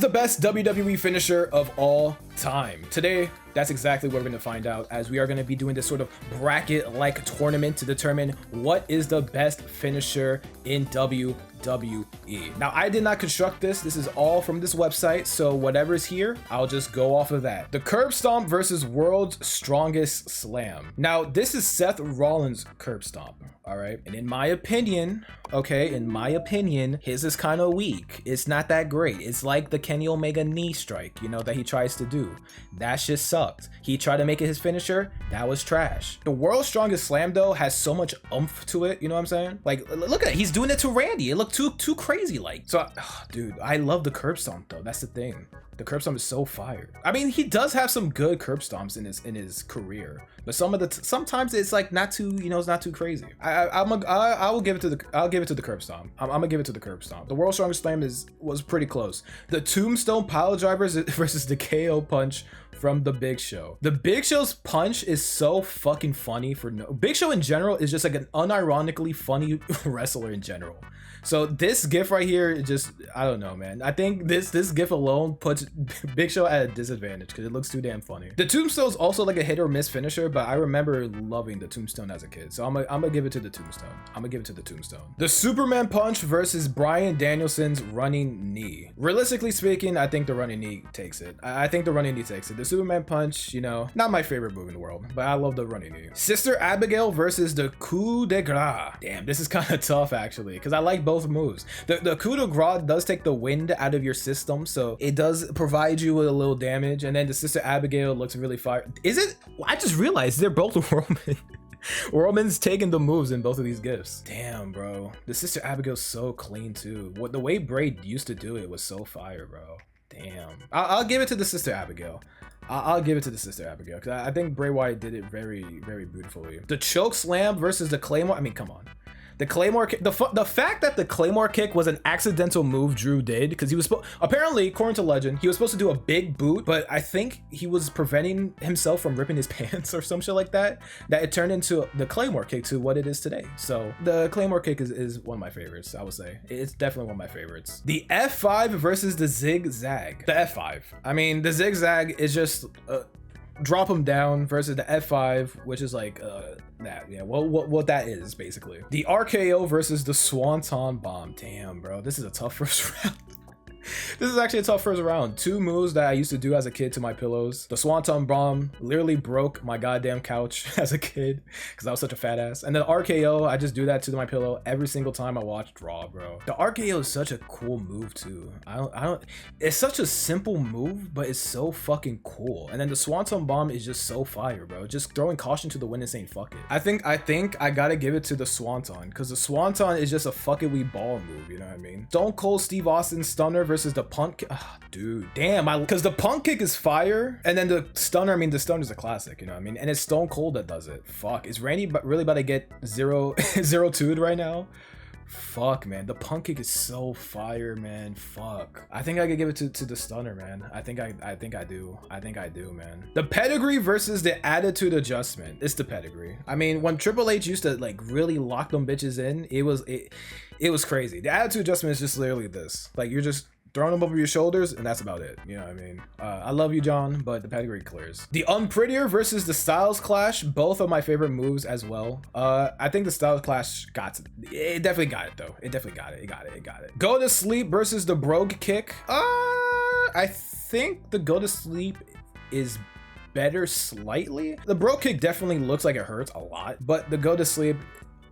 the best WWE finisher of all time? Today, that's exactly what we're going to find out, as we are going to be doing this sort of bracket-like tournament to determine what is the best finisher in WWE. Now, I did not construct this. This is all from this website, so whatever's here, I'll just go off of that. The Curb Stomp versus World's Strongest Slam. Now, this is Seth Rollins' Curb Stomp, all right? And in my opinion, his is kind of weak. It's not that great. It's like the Kenny Omega knee strike, you know, that he tries to do. That shit sucked. He tried to make it his finisher. That was trash. The World's Strongest Slam, though, has so much oomph to it. You know what I'm saying? Like, look at it. He's doing it to Randy. It looked too crazy like. So, dude, I love the Curb Stomp, though. That's the thing. The Curb Stomp is so fire. I mean, he does have some good Curb Stomps in his career, but sometimes it's like not too, you know, it's not too crazy. I'll give it to the Curb Stomp. I'm gonna give it to the Curb Stomp. The World's Strongest Slam was pretty close. The Tombstone Pile Drivers versus the KO Punch from the Big Show. The Big Show's punch is so fucking funny Big Show in general is just like an unironically funny wrestler in general. So this gif right here, just, I don't know, man. I think this gif alone puts Big Show at a disadvantage because it looks too damn funny. The Tombstone's also like a hit or miss finisher, but I remember loving the Tombstone as a kid. So I'm gonna give it to the Tombstone. The Superman Punch versus Bryan Danielson's running knee. Realistically speaking, I think the running knee takes it. I think the running knee takes it. The Superman Punch, you know, not my favorite move in the world, but I love the running knee. Sister Abigail versus the coup de grace. Damn, this is kind of tough actually, because I like both moves. The coup de grace does take the wind out of your system, so it does provide you with a little damage, and then the Sister Abigail looks really fire. Is it? I just realized they're both Roman. Roman's taking the moves in both of these gifts. Damn, bro. The Sister Abigail's so clean too. The way Braid used to do it was so fire, bro. Damn. I'll give it to the Sister Abigail. I'll give it to the Sister Abigail because I think Bray Wyatt did it very, very beautifully. The Choke Slam versus the Claymore. I mean, come on. The Claymore kick, the fact that the Claymore kick was an accidental move Drew did, because he was apparently, according to legend, he was supposed to do a big boot, but I think he was preventing himself from ripping his pants or some shit like that, that it turned into the Claymore kick to what it is today. So the Claymore kick is one of my favorites, I would say. It's definitely one of my favorites. The F5 versus the Zigzag. The F5. I mean, the Zigzag is just drop him down versus the F5, which is like that, yeah, what that is basically. The RKO versus the Swanton Bomb. Damn, bro, this is a tough first round. This is actually a tough first round. Two moves that I used to do as a kid to my pillows. The Swanton Bomb literally broke my goddamn couch as a kid because I was such a fat ass. And then RKO, I just do that to my pillow every single time I watch Raw, bro. The RKO is such a cool move too. I don't. It's such a simple move, but it's so fucking cool. And then the Swanton Bomb is just so fire, bro. Just throwing caution to the wind and saying fuck it. I think I gotta give it to the Swanton, because the Swanton is just a fuck it we ball move. You know what I mean? Stone Cold Steve Austin Stunner versus the Punk. Dude, damn, because the Punk kick is fire, and then the Stunner, I mean, the Stunner is a classic, you know what I mean? And it's Stone Cold that does it. Fuck, is Randy really about to get 0-2'd right now? Fuck, man, the Punk kick is so fire, man. Fuck, I think I could give it to the Stunner, man. I think I do, man. The Pedigree versus the Attitude Adjustment. It's the Pedigree. I mean, when Triple H used to like really lock them bitches in, it was crazy. The Attitude Adjustment is just literally this, like, you're just throwing them over your shoulders, and that's about it. You know what I mean? I love you, John, but the Pedigree clears. The Unprettier versus the Styles Clash, both of my favorite moves as well. I think the Styles Clash it definitely got it though. It definitely got it. It got it. Go to Sleep versus the Brogue Kick. I think the Go to Sleep is better slightly. The Brogue Kick definitely looks like it hurts a lot, but the Go to Sleep,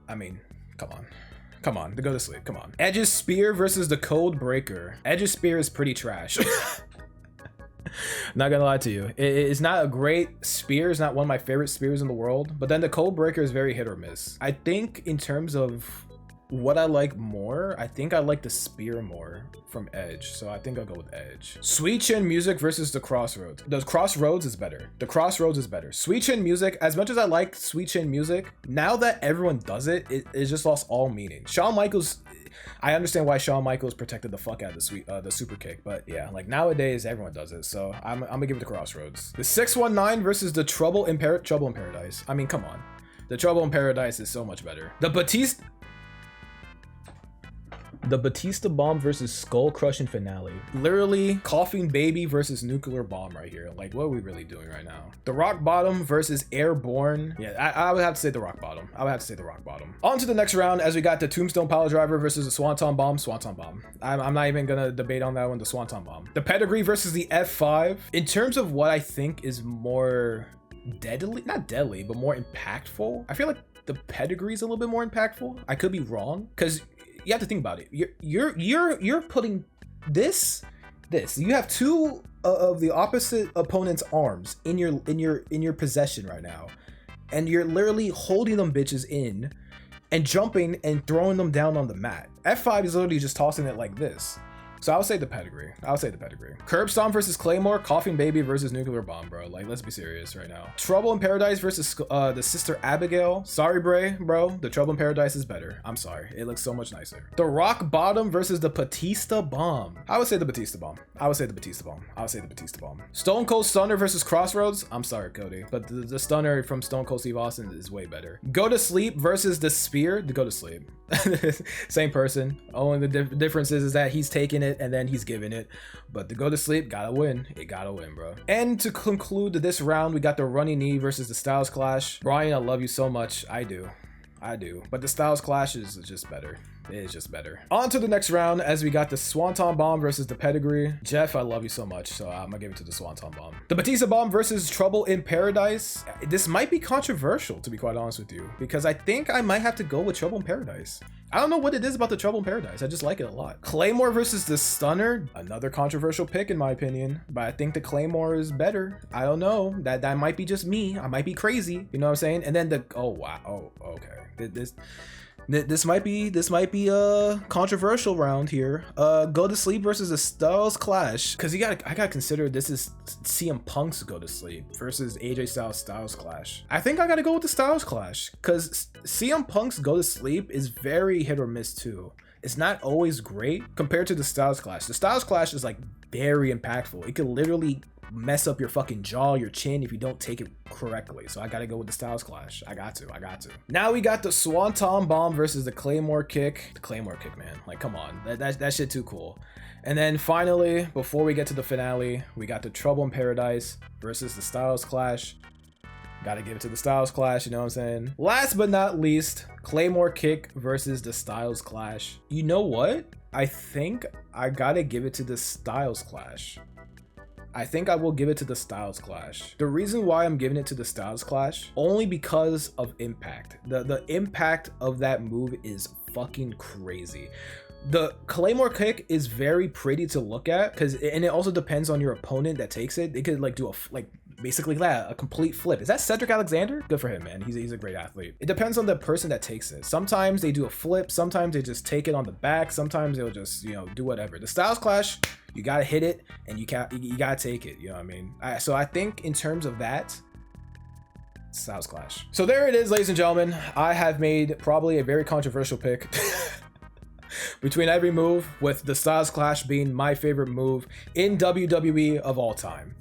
I mean, come on, the Go to Sleep, come on. Edge's Spear versus the Code Breaker. Edge's Spear is pretty trash. Not gonna lie to you. It's not a great spear. It's not one of my favorite spears in the world, but then the Code Breaker is very hit or miss. I think in terms of what I like more, I think I like the spear more from Edge, so I think I'll go with Edge. Sweet Chin Music versus the Crossroads. The Crossroads is better. The Crossroads is better. Sweet Chin Music, as much as I like Sweet Chin Music, now that everyone does it, it just lost all meaning. Shawn Michaels, I understand why Shawn Michaels protected the fuck out of the super kick, but yeah, like nowadays everyone does it, so I'm gonna give it the Crossroads. The 619 versus the Trouble in Paradise. I mean, come on. The Trouble in Paradise is so much better. The Batista. The Batista Bomb versus Skull Crushing Finale. Literally Coughing Baby versus Nuclear Bomb right here. Like, what are we really doing right now? The Rock Bottom versus Airborne. Yeah, I would have to say the Rock Bottom. I would have to say the Rock Bottom. On to the next round as we got the Tombstone Power Driver versus the Swanton Bomb. Swanton Bomb. I'm not even gonna debate on that one. The Swanton Bomb. The Pedigree versus the F5. In terms of what I think is more deadly, not deadly, but more impactful, I feel like the Pedigree is a little bit more impactful. I could be wrong, because you have to think about it. You're putting this. You have two of the opposite opponent's arms in your possession right now, and you're literally holding them bitches in, and jumping and throwing them down on the mat. F5 is literally just tossing it like this. So I would say the Pedigree. I would say the Pedigree. Curb Stomp versus Claymore. Coughing Baby versus Nuclear Bomb, bro. Like, let's be serious right now. Trouble in Paradise versus the Sister Abigail. Sorry, bro. The Trouble in Paradise is better. I'm sorry. It looks so much nicer. The Rock Bottom versus the Batista Bomb. I would say the Batista Bomb. I would say the Batista Bomb. I would say the Batista Bomb. Stone Cold Stunner versus Crossroads. I'm sorry, Cody, but the Stunner from Stone Cold Steve Austin is way better. Go to Sleep versus the Spear. The Go to Sleep. Same person. Only the difference is that he's taking it and then he's giving it, but the Go to Sleep gotta win. It gotta win, bro. And to conclude this round, we got the Running Knee versus the Styles Clash. Brian, I love you so much. I do, but the Styles Clash is just better. It is just better. On to the next round as we got the Swanton Bomb versus the Pedigree. Jeff, I love you so much, so I'm gonna give it to the Swanton Bomb. The Batista Bomb versus Trouble in Paradise. This might be controversial, to be quite honest with you, because I think I might have to go with Trouble in Paradise. I don't know what it is about the Trouble in Paradise. I just like it a lot. Claymore versus the Stunner. Another controversial pick in my opinion, but I think the Claymore is better. I don't know. That might be just me. I might be crazy. You know what I'm saying? And then the, oh wow. Oh, okay. This might be a controversial round here. Go to Sleep versus the Styles Clash, because I gotta consider this is CM Punk's Go to Sleep versus AJ Styles Clash. I think I gotta go with the Styles Clash, because CM Punk's Go to Sleep is very hit or miss too. It's not always great compared to the Styles Clash. The Styles Clash is like very impactful. It could literally mess up your fucking jaw, your chin, if you don't take it correctly. So I gotta go with the Styles Clash. I got to. Now we got the Swanton Bomb versus the Claymore Kick. The Claymore Kick, man. Like, come on. That shit too cool. And then finally, before we get to the finale, we got the Trouble in Paradise versus the Styles Clash. Gotta give it to the Styles Clash, you know what I'm saying? Last but not least, Claymore Kick versus the Styles Clash. You know what? I think I gotta give it to the Styles Clash. I think I will give it to the Styles Clash. The reason why I'm giving it to the Styles Clash, only because of impact. The impact of that move is fucking crazy. The Claymore Kick is very pretty to look at, and it also depends on your opponent that takes it. They could like do basically that, a complete flip. Is that Cedric Alexander? Good for him, man. He's a great athlete. It depends on the person that takes it. Sometimes they do a flip, sometimes they just take it on the back, sometimes they'll just, you know, do whatever. The Styles Clash, you gotta hit it and you gotta take it, you know what I mean? So I think in terms of that, Styles Clash. So there it is, ladies and gentlemen. I have made probably a very controversial pick between every move, with the Styles Clash being my favorite move in WWE of all time.